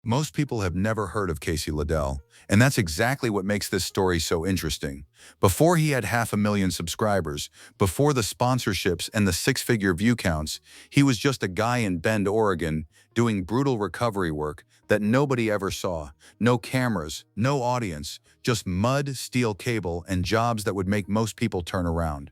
Most people have never heard of Casey LaDelle, and that's exactly what makes this story so interesting. Before he had 500,000 subscribers, before the sponsorships and the six-figure view counts, he was just a guy in Bend, Oregon, doing brutal recovery work that nobody ever saw. No cameras, no audience, just mud, steel cable, and jobs that would make most people turn around.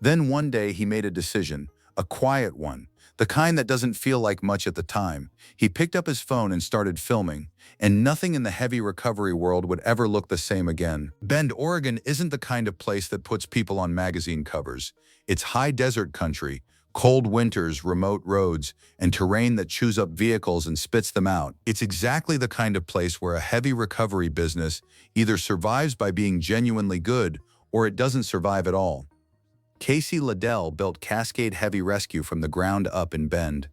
Then one day he made a decision, a quiet one, the kind that doesn't feel like much at the time. He picked up his phone and started filming, and nothing in the heavy recovery world would ever look the same again. Bend, Oregon isn't the kind of place that puts people on magazine covers. It's high desert country, cold winters, remote roads, and terrain that chews up vehicles and spits them out. It's exactly the kind of place where a heavy recovery business either survives by being genuinely good or it doesn't survive at all. Casey LaDelle built Cascade Heavy Rescue from the ground up in Bend.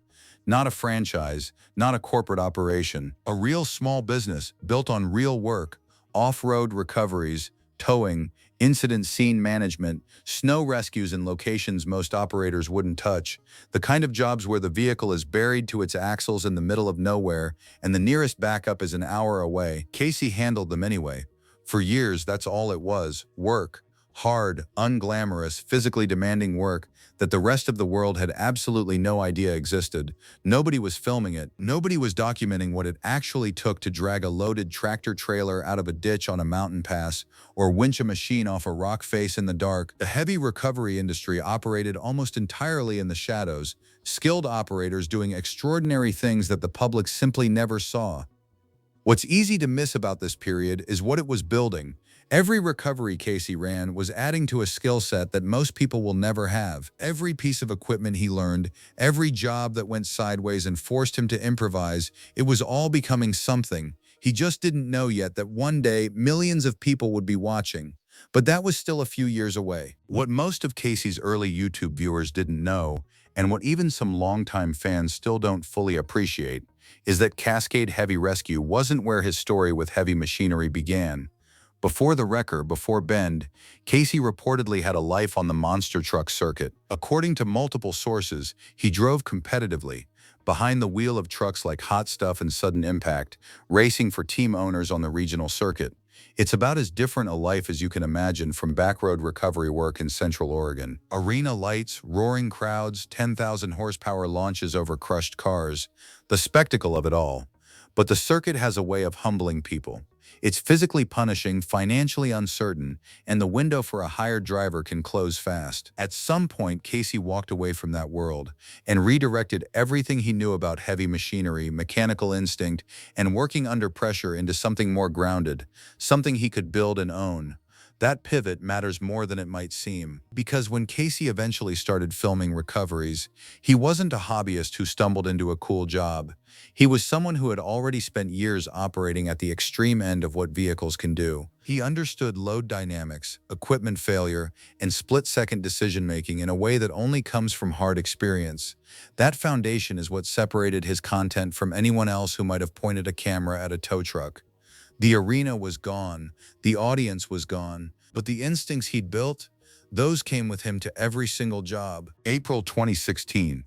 Not a franchise, not a corporate operation, a real small business built on real work, off-road recoveries, towing, incident scene management, snow rescues in locations most operators wouldn't touch, the kind of jobs where the vehicle is buried to its axles in the middle of nowhere and the nearest backup is an hour away. Casey handled them anyway. For years, that's all it was, work. Hard, unglamorous, physically demanding work that the rest of the world had absolutely no idea existed. Nobody was filming it. Nobody was documenting what it actually took to drag a loaded tractor trailer out of a ditch on a mountain pass or winch a machine off a rock face in the dark. The heavy recovery industry operated almost entirely in the shadows, skilled operators doing extraordinary things that the public simply never saw. What's easy to miss about this period is what it was building. Every recovery Casey ran was adding to a skill set that most people will never have. Every piece of equipment he learned, every job that went sideways and forced him to improvise, it was all becoming something. He just didn't know yet that one day millions of people would be watching. But that was still a few years away. What most of Casey's early YouTube viewers didn't know, and what even some longtime fans still don't fully appreciate, is that Cascade Heavy Rescue wasn't where his story with heavy machinery began. Before the wrecker, before Bend, Casey reportedly had a life on the monster truck circuit. According to multiple sources, he drove competitively, behind the wheel of trucks like Hot Stuff and Sudden Impact, racing for team owners on the regional circuit. It's about as different a life as you can imagine from backroad recovery work in Central Oregon. Arena lights, roaring crowds, 10,000 horsepower launches over crushed cars, the spectacle of it all. But the circuit has a way of humbling people. It's physically punishing, financially uncertain, and the window for a hired driver can close fast. At some point, Casey walked away from that world and redirected everything he knew about heavy machinery, mechanical instinct, and working under pressure into something more grounded, something he could build and own. That pivot matters more than it might seem, because when Casey eventually started filming recoveries, he wasn't a hobbyist who stumbled into a cool job. He was someone who had already spent years operating at the extreme end of what vehicles can do. He understood load dynamics, equipment failure, and split-second decision-making in a way that only comes from hard experience. That foundation is what separated his content from anyone else who might have pointed a camera at a tow truck. The arena was gone, the audience was gone, but the instincts he'd built, those came with him to every single job. April 2016,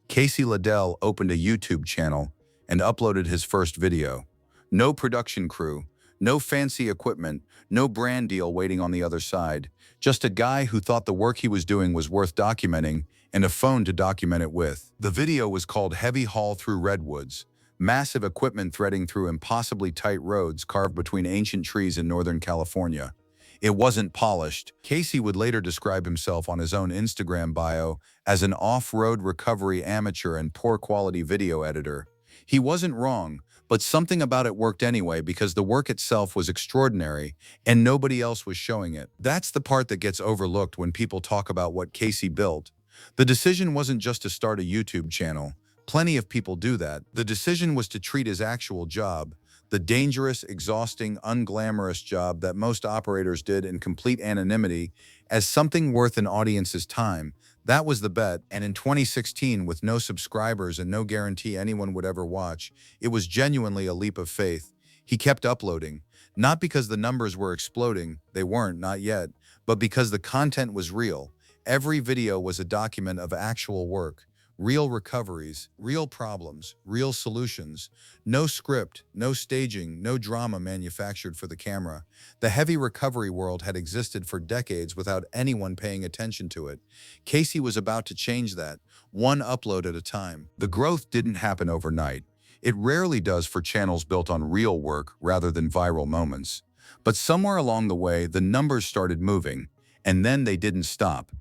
Casey LaDelle opened a YouTube channel and uploaded his first video. No production crew, no fancy equipment, no brand deal waiting on the other side. Just a guy who thought the work he was doing was worth documenting and a phone to document it with. The video was called Heavy Haul Through Redwoods. Massive equipment threading through impossibly tight roads carved between ancient trees in Northern California. It wasn't polished. Casey would later describe himself on his own Instagram bio as an off-road recovery amateur and poor-quality video editor. He wasn't wrong, but something about it worked anyway because the work itself was extraordinary and nobody else was showing it. That's the part that gets overlooked when people talk about what Casey built. The decision wasn't just to start a YouTube channel. Plenty of people do that. The decision was to treat his actual job, the dangerous, exhausting, unglamorous job that most operators did in complete anonymity, as something worth an audience's time. That was the bet, and in 2016, with no subscribers and no guarantee anyone would ever watch, it was genuinely a leap of faith. He kept uploading, not because the numbers were exploding, they weren't, not yet, but because the content was real. Every video was a document of actual work. Real recoveries, real problems, real solutions. No script, no staging, no drama manufactured for the camera. The heavy recovery world had existed for decades without anyone paying attention to it. Casey was about to change that, one upload at a time. The growth didn't happen overnight. It rarely does for channels built on real work rather than viral moments. But somewhere along the way, the numbers started moving, and then they didn't stop.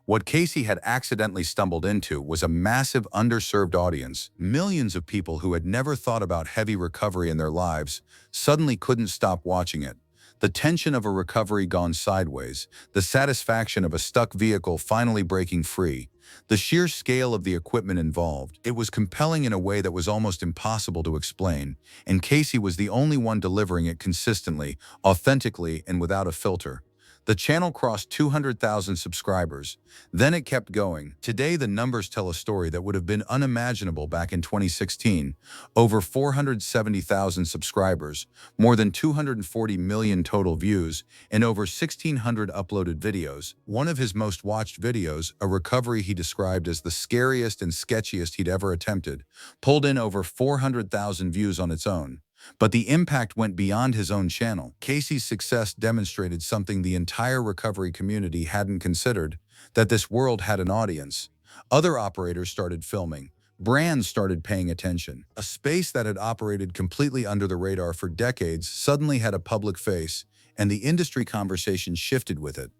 What Casey had accidentally stumbled into was a massive underserved audience. Millions of people who had never thought about heavy recovery in their lives suddenly couldn't stop watching it. The tension of a recovery gone sideways, the satisfaction of a stuck vehicle finally breaking free, the sheer scale of the equipment involved. It was compelling in a way that was almost impossible to explain, and Casey was the only one delivering it consistently, authentically, and without a filter. The channel crossed 200,000 subscribers. Then it kept going. Today, the numbers tell a story that would have been unimaginable back in 2016. Over 470,000 subscribers, more than 240 million total views, and over 1,600 uploaded videos. One of his most watched videos, a recovery he described as the scariest and sketchiest he'd ever attempted, pulled in over 400,000 views on its own. But the impact went beyond his own channel. Casey's success demonstrated something the entire recovery community hadn't considered, that this world had an audience. Other operators started filming. Brands started paying attention. A space that had operated completely under the radar for decades suddenly had a public face, and the industry conversation shifted with it.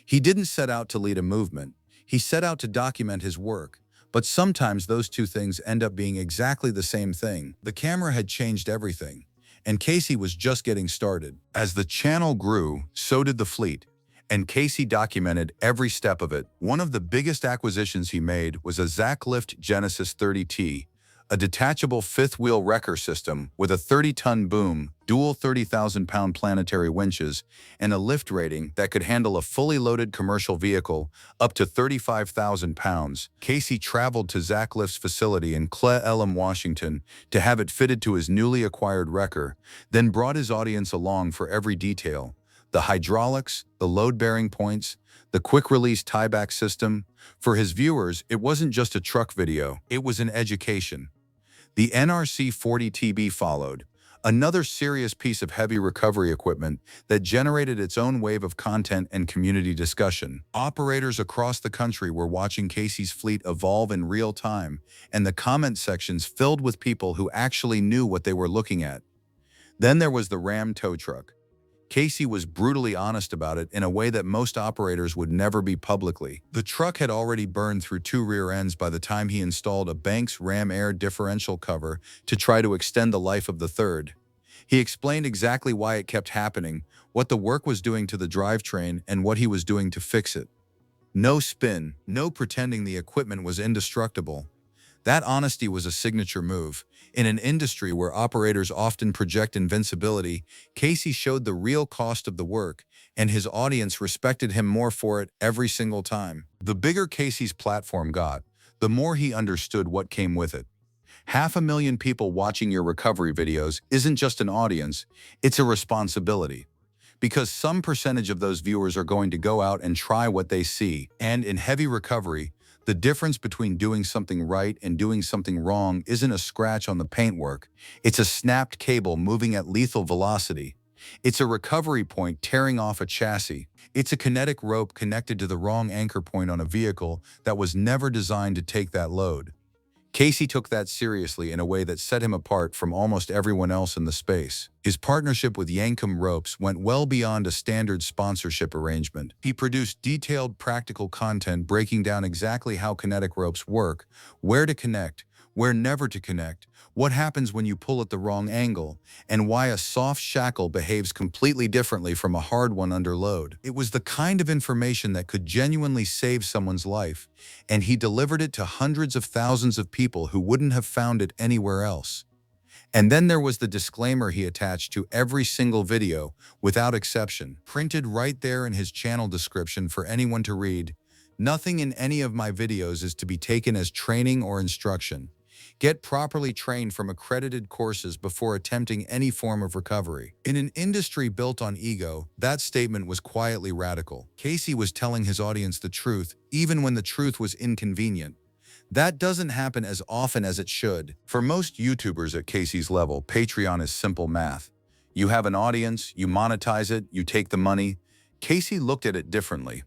He didn't set out to lead a movement. He set out to document his work. But sometimes those two things end up being exactly the same thing. The camera had changed everything, and Casey was just getting started. As the channel grew, so did the fleet, and Casey documented every step of it. One of the biggest acquisitions he made was a Zack-Lift Genesis 30T, a detachable fifth-wheel wrecker system with a 30-ton boom, dual 30,000-pound planetary winches, and a lift rating that could handle a fully loaded commercial vehicle up to 35,000 pounds. Casey traveled to Zack-Lift's facility in Cle Elum, Washington, to have it fitted to his newly acquired wrecker, then brought his audience along for every detail. The hydraulics, the load-bearing points, the quick-release tieback system. For his viewers, it wasn't just a truck video, it was an education. The NRC 40TB followed, another serious piece of heavy recovery equipment that generated its own wave of content and community discussion. Operators across the country were watching Casey's fleet evolve in real time, and the comment sections filled with people who actually knew what they were looking at. Then there was the Ram tow truck. Casey was brutally honest about it in a way that most operators would never be publicly. The truck had already burned through 2 rear ends by the time he installed a Banks Ram Air differential cover to try to extend the life of the third. He explained exactly why it kept happening, what the work was doing to the drivetrain, and what he was doing to fix it. No spin, no pretending the equipment was indestructible. That honesty was a signature move. In an industry where operators often project invincibility, Casey showed the real cost of the work, and his audience respected him more for it every single time. The bigger Casey's platform got, the more he understood what came with it. 500,000 people watching your recovery videos isn't just an audience, it's a responsibility. Because some percentage of those viewers are going to go out and try what they see. And in heavy recovery, the difference between doing something right and doing something wrong isn't a scratch on the paintwork. It's a snapped cable moving at lethal velocity. It's a recovery point tearing off a chassis. It's a kinetic rope connected to the wrong anchor point on a vehicle that was never designed to take that load. Casey took that seriously in a way that set him apart from almost everyone else in the space. His partnership with Yankum Ropes went well beyond a standard sponsorship arrangement. He produced detailed, practical content breaking down exactly how kinetic ropes work, where to connect, where never to connect, what happens when you pull at the wrong angle, and why a soft shackle behaves completely differently from a hard one under load. It was the kind of information that could genuinely save someone's life, and he delivered it to hundreds of thousands of people who wouldn't have found it anywhere else. And then there was the disclaimer he attached to every single video, without exception, printed right there in his channel description for anyone to read. Nothing in any of my videos is to be taken as training or instruction. Get properly trained from accredited courses before attempting any form of recovery. In an industry built on ego, that statement was quietly radical. Casey was telling his audience the truth, even when the truth was inconvenient. That doesn't happen as often as it should. For most YouTubers at Casey's level, Patreon is simple math. You have an audience, you monetize it, you take the money. Casey looked at it differently.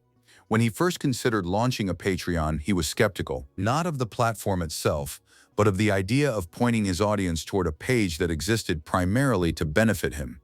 When he first considered launching a Patreon, he was skeptical, not of the platform itself, but of the idea of pointing his audience toward a page that existed primarily to benefit him.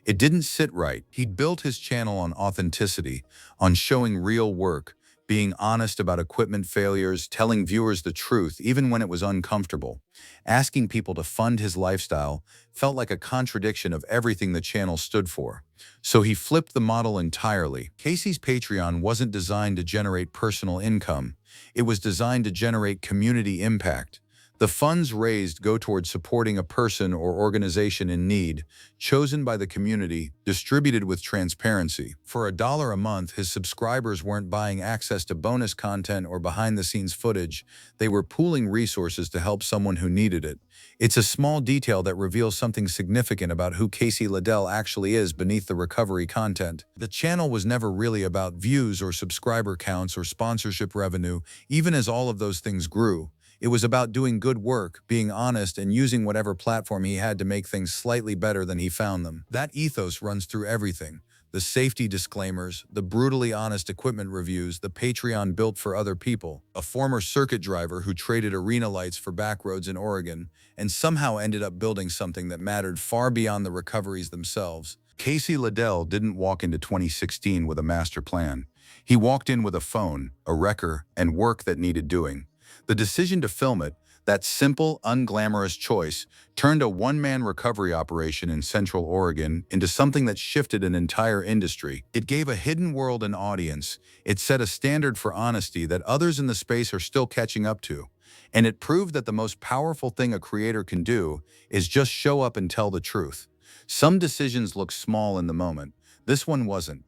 It didn't sit right. He'd built his channel on authenticity, on showing real work, being honest about equipment failures, telling viewers the truth even when it was uncomfortable. Asking people to fund his lifestyle felt like a contradiction of everything the channel stood for. So he flipped the model entirely. Casey's Patreon wasn't designed to generate personal income. It was designed to generate community impact. The funds raised go toward supporting a person or organization in need, chosen by the community, distributed with transparency. For $1 a month, his subscribers weren't buying access to bonus content or behind-the-scenes footage. They were pooling resources to help someone who needed it. It's a small detail that reveals something significant about who Casey LaDelle actually is beneath the recovery content. The channel was never really about views or subscriber counts or sponsorship revenue, even as all of those things grew. It was about doing good work, being honest, and using whatever platform he had to make things slightly better than he found them. That ethos runs through everything. The safety disclaimers, the brutally honest equipment reviews, the Patreon built for other people. A former circuit driver who traded arena lights for backroads in Oregon and somehow ended up building something that mattered far beyond the recoveries themselves. Casey LaDelle didn't walk into 2016 with a master plan. He walked in with a phone, a wrecker, and work that needed doing. The decision to film it, that simple, unglamorous choice, turned a one-man recovery operation in Central Oregon into something that shifted an entire industry. It gave a hidden world an audience. It set a standard for honesty that others in the space are still catching up to. And it proved that the most powerful thing a creator can do is just show up and tell the truth. Some decisions look small in the moment. This one wasn't.